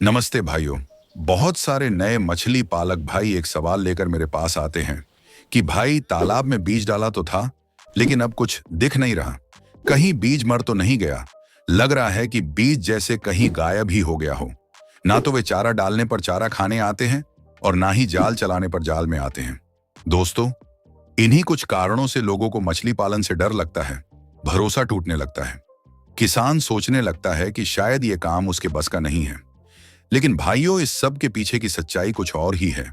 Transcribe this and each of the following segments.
नमस्ते भाइयों। बहुत सारे नए मछली पालक भाई एक सवाल लेकर मेरे पास आते हैं कि भाई तालाब में बीज डाला तो था, लेकिन अब कुछ दिख नहीं रहा। कहीं बीज मर तो नहीं गया? लग रहा है कि बीज जैसे कहीं गायब ही हो गया हो। ना तो वे चारा डालने पर चारा खाने आते हैं और ना ही जाल चलाने पर जाल में आते हैं। दोस्तों, इन्हीं कुछ कारणों से लोगों को मछली पालन से डर लगता है, भरोसा टूटने लगता है। किसान सोचने लगता है कि शायद ये काम उसके बस का नहीं है। लेकिन भाइयों, इस सब के पीछे की सच्चाई कुछ और ही है,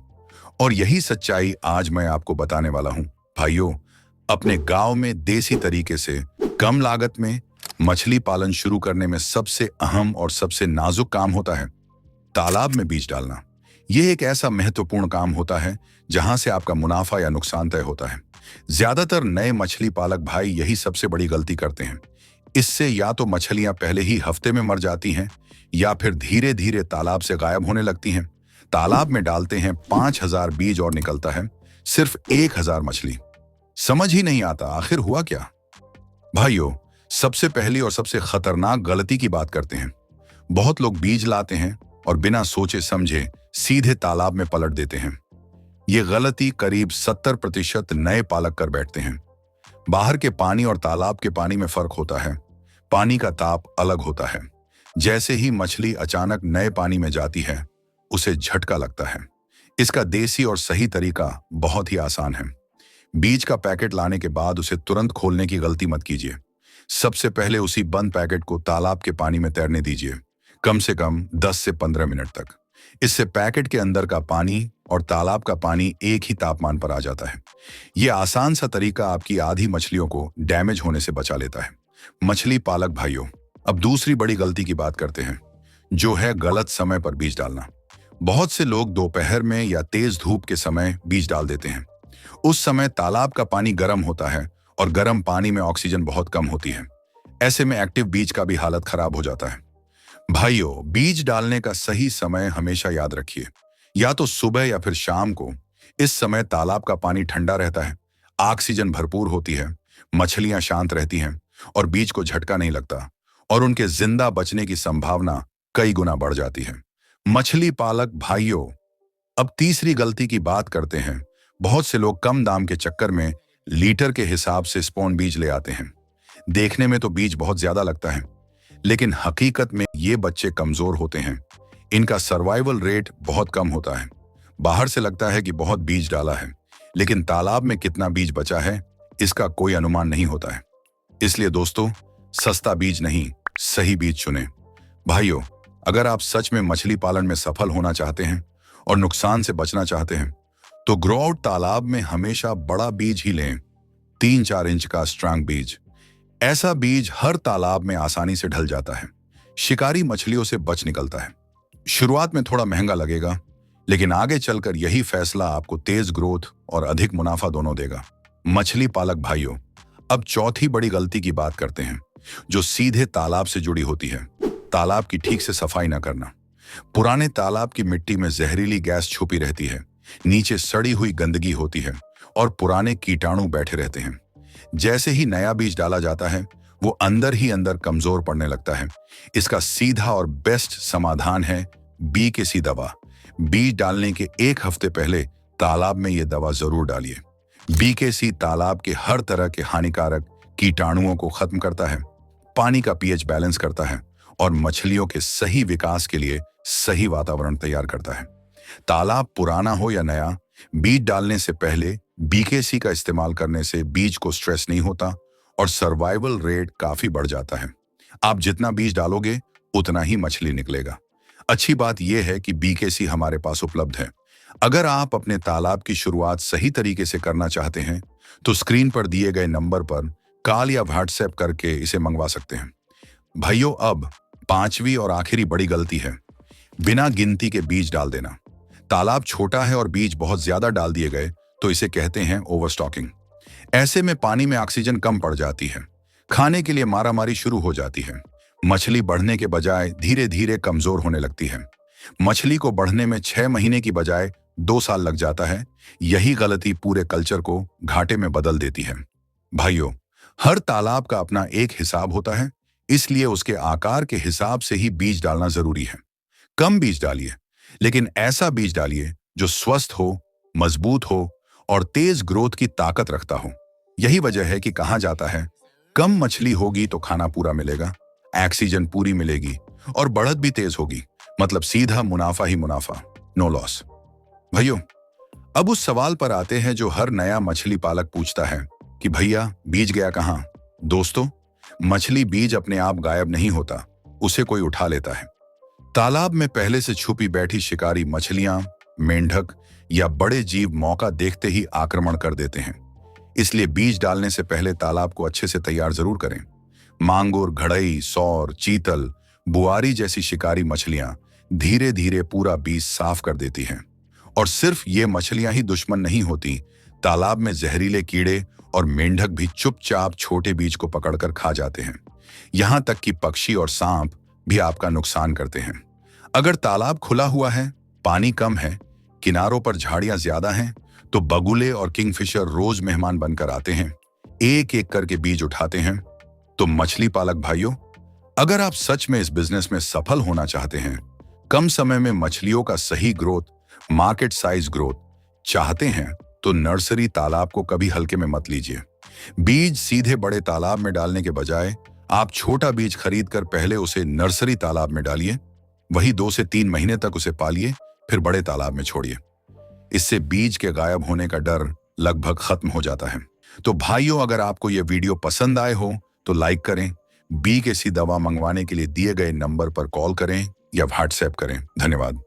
और यही सच्चाई आज मैं आपको बताने वाला हूं। भाइयों, अपने गांव में देसी तरीके से कम लागत में मछली पालन शुरू करने में सबसे अहम और सबसे नाजुक काम होता है तालाब में बीज डालना। यह एक ऐसा महत्वपूर्ण काम होता है जहां से आपका मुनाफा या नुकसान तय होता है। ज्यादातर नए मछली पालक भाई यही सबसे बड़ी गलती करते हैं। इससे या तो मछलियां पहले ही हफ्ते में मर जाती हैं, या फिर धीरे धीरे तालाब से गायब होने लगती हैं। तालाब में डालते हैं 5,000 बीज और निकलता है सिर्फ 1,000 मछली। समझ ही नहीं आता आखिर हुआ क्या। भाइयों, सबसे पहली और सबसे खतरनाक गलती की बात करते हैं। बहुत लोग बीज लाते हैं और बिना सोचे समझे सीधे तालाब में पलट देते हैं। ये गलती करीब 70% नए पालक कर बैठते हैं। बाहर के पानी और तालाब के पानी में फर्क होता है। पानी का ताप अलग होता है। जैसे ही मछली अचानक नए पानी में जाती है, उसे झटका लगता है। इसका देसी और सही तरीका बहुत ही आसान है। बीज का पैकेट लाने के बाद उसे तुरंत खोलने की गलती मत कीजिए। सबसे पहले उसी बंद पैकेट को तालाब के पानी में तैरने दीजिए, कम से कम 10 से 15 मिनट तक। इससे पैकेट के अंदर का पानी और तालाब का पानी एक ही तापमान पर आ जाता है। यह आसान सा तरीका आपकी आधी मछलियों को डैमेज होने से बचा लेता है। मछली पालक भाइयों, अब दूसरी बड़ी गलती की बात करते हैं, जो है गलत समय पर बीज डालना। बहुत से लोग दोपहर में या तेज धूप के समय बीज डाल देते हैं। उस समय तालाब का पानी गर्म होता है और गर्म पानी में ऑक्सीजन बहुत कम होती है। ऐसे में एक्टिव बीज का भी हालत खराब हो जाता है। भाइयों, बीज डालने का सही समय हमेशा याद रखिए, या तो सुबह या फिर शाम को। इस समय तालाब का पानी ठंडा रहता है, ऑक्सीजन भरपूर होती है, मछलियां शांत रहती हैं और बीज को झटका नहीं लगता, और उनके जिंदा बचने की संभावना कई गुना बढ़ जाती है। मछली पालक भाइयों, अब तीसरी गलती की बात करते हैं। बहुत से लोग कम दाम के चक्कर में लीटर के हिसाब से स्पॉन बीज ले आते हैं। देखने में तो बीज बहुत ज्यादा लगता है, लेकिन हकीकत में ये बच्चे कमजोर होते हैं। इनका सर्वाइवल रेट बहुत कम होता है। बाहर से लगता है कि बहुत बीज डाला है, लेकिन तालाब में कितना बीज बचा है इसका कोई अनुमान नहीं होता है। इसलिए दोस्तों, सस्ता बीज नहीं, सही बीज चुनें। भाइयों, अगर आप सच में मछली पालन में सफल होना चाहते हैं और नुकसान से बचना चाहते हैं, तो ग्रो आउट तालाब में हमेशा बड़ा बीज ही लें। 3-4 इंच का स्ट्रांग बीज। ऐसा बीज हर तालाब में आसानी से ढल जाता है, शिकारी मछलियों से बच निकलता है। शुरुआत में थोड़ा महंगा लगेगा, लेकिन आगे चलकर यही फैसला आपको तेज ग्रोथ और अधिक मुनाफा दोनों देगा। मछली पालक भाइयों, अब चौथी बड़ी गलती की बात करते हैं, जो सीधे तालाब से जुड़ी होती है। तालाब की ठीक से सफाई न करना। पुराने तालाब की मिट्टी में जहरीली गैस छुपी रहती है, नीचे सड़ी हुई गंदगी होती है और पुराने कीटाणु बैठे रहते हैं। जैसे ही नया बीज डाला जाता है, वो अंदर ही अंदर कमजोर पड़ने लगता है। इसका सीधा और बेस्ट समाधान है BKC दवा। बीज डालने के 1 हफ्ते पहले तालाब में ये दवा जरूर डालिए। BKC तालाब के हर तरह के हानिकारक कीटाणुओं को खत्म करता है, पानी का pH बैलेंस करता है और मछलियों के सही विकास के लिए सही वातावरण तैयार करता है। तालाब पुराना हो या नया, बीज डालने से पहले BKC का इस्तेमाल करने से बीज को स्ट्रेस नहीं होता और सर्वाइवल रेट काफी बढ़ जाता है। आप जितना बीज डालोगे उतना ही मछली निकलेगा। अच्छी बात यह है कि BKC हमारे पास उपलब्ध है। अगर आप अपने तालाब की शुरुआत सही तरीके से करना चाहते हैं, तो स्क्रीन पर दिए गए नंबर पर कॉल या व्हाट्सएप करके इसे मंगवा सकते हैं। भाइयों, अब 5वीं और आखिरी बड़ी गलती है बिना गिनती के बीज डाल देना। तालाब छोटा है और बीज बहुत ज्यादा डाल दिए गए तो इसे कहते हैं ओवरस्टॉकिंग। ऐसे में पानी में ऑक्सीजन कम पड़ जाती है, खाने के लिए मारामारी शुरू हो जाती है। मछली बढ़ने के बजाय धीरे धीरे कमजोर होने लगती है। मछली को बढ़ने में 6 महीने की बजाय 2 साल लग जाता है। यही गलती पूरे कल्चर को घाटे में बदल देती है। भाइयों, हर तालाब का अपना एक हिसाब होता है, इसलिए उसके आकार के हिसाब से ही बीज डालना जरूरी है। कम बीज डालिए, लेकिन ऐसा बीज डालिए जो स्वस्थ हो, मजबूत हो और तेज ग्रोथ की ताकत रखता हो। यही वजह है कि कहा जाता है, कम मछली होगी तो खाना पूरा मिलेगा, ऑक्सीजन पूरी मिलेगी और बढ़त भी तेज होगी। मतलब सीधा मुनाफा ही मुनाफा, नो लॉस। भाइयों, अब उस सवाल पर आते हैं जो हर नया मछली पालक पूछता है कि भैया बीज गया कहाँ? दोस्तों, मछली बीज अपने आप गायब नहीं होता, उसे कोई उठा लेता है। तालाब में पहले से छुपी बैठी शिकारी मछलियां, मेंढक या बड़े जीव मौका देखते ही आक्रमण कर देते हैं। इसलिए बीज डालने से पहले तालाब को अच्छे से तैयार जरूर करें। मांगुर, घड़ई, सौर, चीतल, बुआरी जैसी शिकारी मछलियां धीरे धीरे पूरा बीज साफ कर देती हैं। और सिर्फ ये मछलियां ही दुश्मन नहीं होती, तालाब में जहरीले कीड़े और मेंढक भी चुपचाप छोटे बीज को पकड़कर खा जाते हैं। यहां तक कि पक्षी और सांप भी आपका नुकसान करते हैं। अगर तालाब खुला हुआ है, पानी कम है, किनारों पर झाड़ियां ज्यादा हैं, तो बगुले और किंगफिशर रोज मेहमान बनकर आते हैं, एक एक करके बीज उठाते हैं। तो मछली पालक भाइयों, अगर आप सच में इस बिजनेस में सफल होना चाहते हैं, कम समय में मछलियों का सही ग्रोथ, मार्केट साइज ग्रोथ चाहते हैं, तो नर्सरी तालाब को कभी हल्के में मत लीजिए। बीज सीधे बड़े तालाब में डालने के बजाय आप छोटा बीज खरीदकर पहले उसे नर्सरी तालाब में डालिए, वही 2 से 3 महीने तक उसे पालिए, फिर बड़े तालाब में छोड़िए। इससे बीज के गायब होने का डर लगभग खत्म हो जाता है। तो भाइयों, अगर आपको यह वीडियो पसंद आए हो तो लाइक करें, BKC दवा मंगवाने के लिए दिए गए नंबर पर कॉल करें या व्हाट्सएप करें। धन्यवाद।